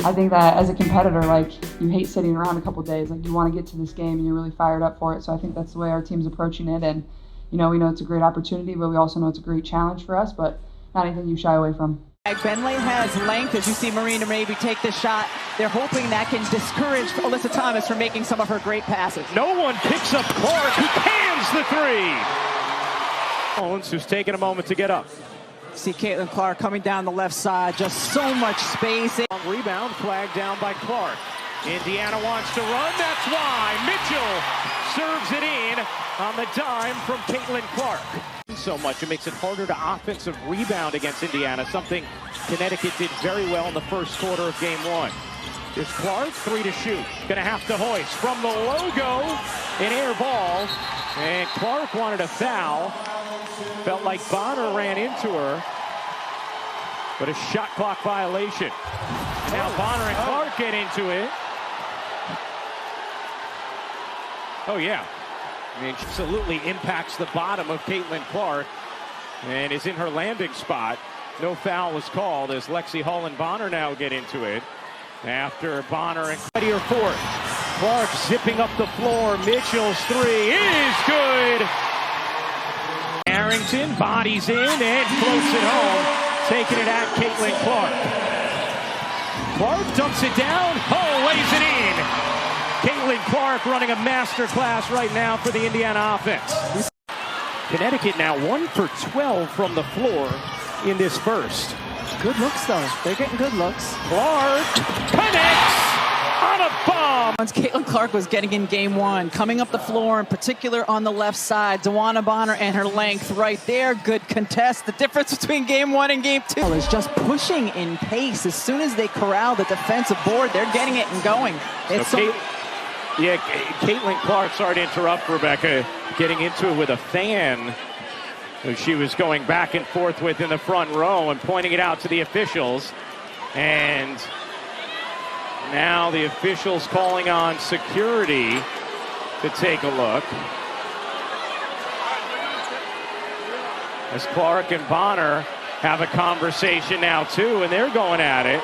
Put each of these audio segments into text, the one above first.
I think that as a competitor, like, you hate sitting around a couple days. Like, you want to get to this game and you're really fired up for it. So I think that's the way our team's approaching it. And, we know it's a great opportunity, but we also know it's a great challenge for us, but not anything you shy away from. Bentley has length, as you see Marina maybe take this shot. They're hoping that can discourage Alyssa Thomas from making some of her great passes. No one picks up Clark, who cans the three. Owens, who's taking a moment to get up. See Caitlin Clark coming down the left side, just so much space. Long rebound, flagged down by Clark. Indiana wants to run, that's why Mitchell serves it in on the dime from Caitlin Clark. So much, it makes it harder to offensive rebound against Indiana, something Connecticut did very well in the first quarter of game one. Here's Clark, 3 to shoot. Gonna have to hoist from the logo, an air ball, and Clark wanted a foul. Felt like Bonner ran into her, but a shot clock violation. And now Bonner and Clark get into it. Oh yeah, I mean, she absolutely impacts the bottom of Caitlin Clark and is in her landing spot. No foul was called as Lexi Hull and Bonner now get into it. After Bonner and ready or fourth. Clark zipping up the floor. Mitchell's three is good. Harrington bodies in and floats it home, taking it at Caitlin Clark. Clark dumps it down. Oh, lays it in. Caitlin Clark running a master class right now for the Indiana offense. Connecticut now 1 for 12 from the floor in this first. Good looks, though. They're getting good looks. Clark connects on a bomb. Once Caitlin Clark was getting in game one, coming up the floor, in particular on the left side, DeWanna Bonner and her length right there. Good contest. The difference between game one and game two is just pushing in pace. As soon as they corral the defensive board, they're getting it and going. Caitlin Clark, sorry to interrupt, Rebecca, getting into it with a fan who she was going back and forth with in the front row and pointing it out to the officials. And now the officials calling on security to take a look. As Clark and Bonner have a conversation now too, and they're going at it.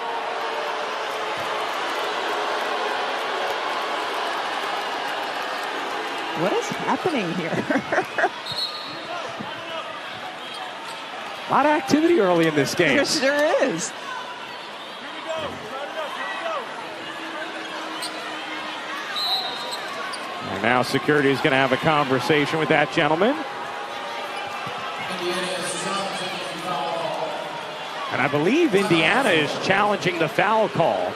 What is happening here? A lot of activity early in this game. There sure is. And now security is going to have a conversation with that gentleman. And I believe Indiana is challenging the foul call.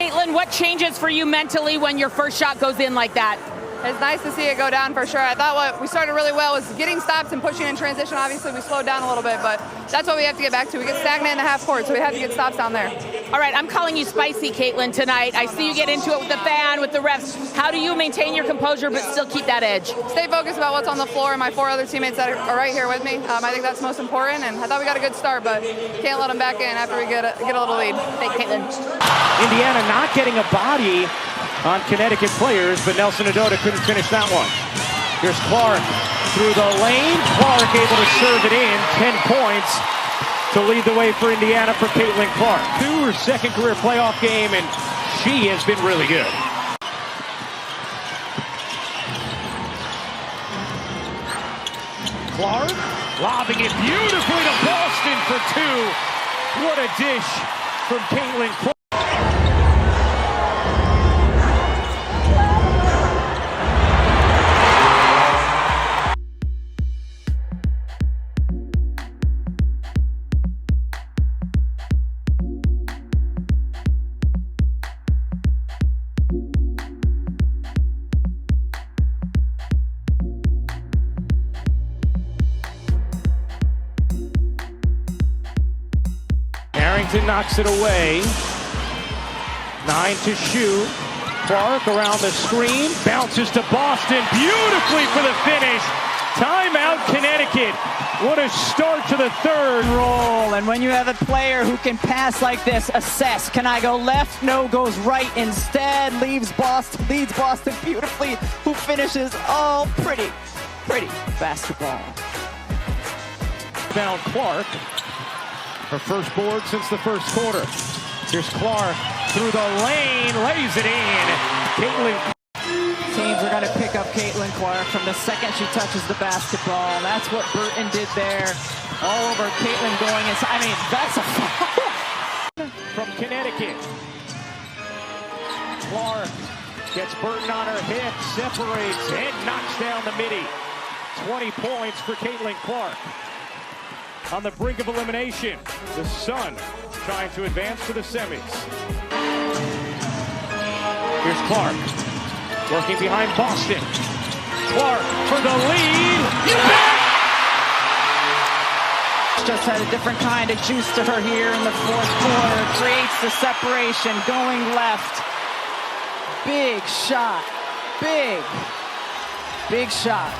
Caitlin, what changes for you mentally when your first shot goes in like that? It's nice to see it go down for sure. I thought what we started really well was getting stops and pushing in transition. Obviously, we slowed down a little bit, but that's what we have to get back to. We get stagnant in the half court, so we have to get stops down there. All right, I'm calling you spicy, Caitlin, tonight. I see you get into it with the fan, with the refs. How do you maintain your composure but still keep that edge? Stay focused about what's on the floor and my 4 other teammates that are right here with me. I think that's most important, and I thought we got a good start, but can't let them back in after we get a little lead. Thank Caitlin. Indiana not getting a body on Connecticut players, but Nelson Adota couldn't finish that one. Here's Clark through the lane. Clark able to serve it in. 10 points to lead the way for Indiana for Caitlin Clark. Her second career playoff game, and she has been really good. Clark lobbing it beautifully to Boston for 2. What a dish from Caitlin Clark. Harrington knocks it away. 9 to shoot. Clark around the screen. Bounces to Boston. Beautifully for the finish. Timeout, Connecticut. What a start to the third. Roll. And when you have a player who can pass like this, assess. Can I go left? No, goes right instead. Leads Boston beautifully. Who finishes? Oh, pretty basketball. Down Clark. Her first board since the first quarter. Here's Clark. through the lane, lays it in. Caitlin. Teams are going to pick up Caitlin Clark from the second she touches the basketball. That's what Burton did there. All over Caitlin going inside. I mean, that's a foul. From Connecticut. Clark gets Burton on her hip, separates, and knocks down the midi. 20 points for Caitlin Clark. On the brink of elimination, the Sun trying to advance to the semis. Here's Clark, working behind Boston. Clark for the lead. Just had a different kind of juice to her here in the fourth quarter. Creates the separation, going left. Big shot. Big shot.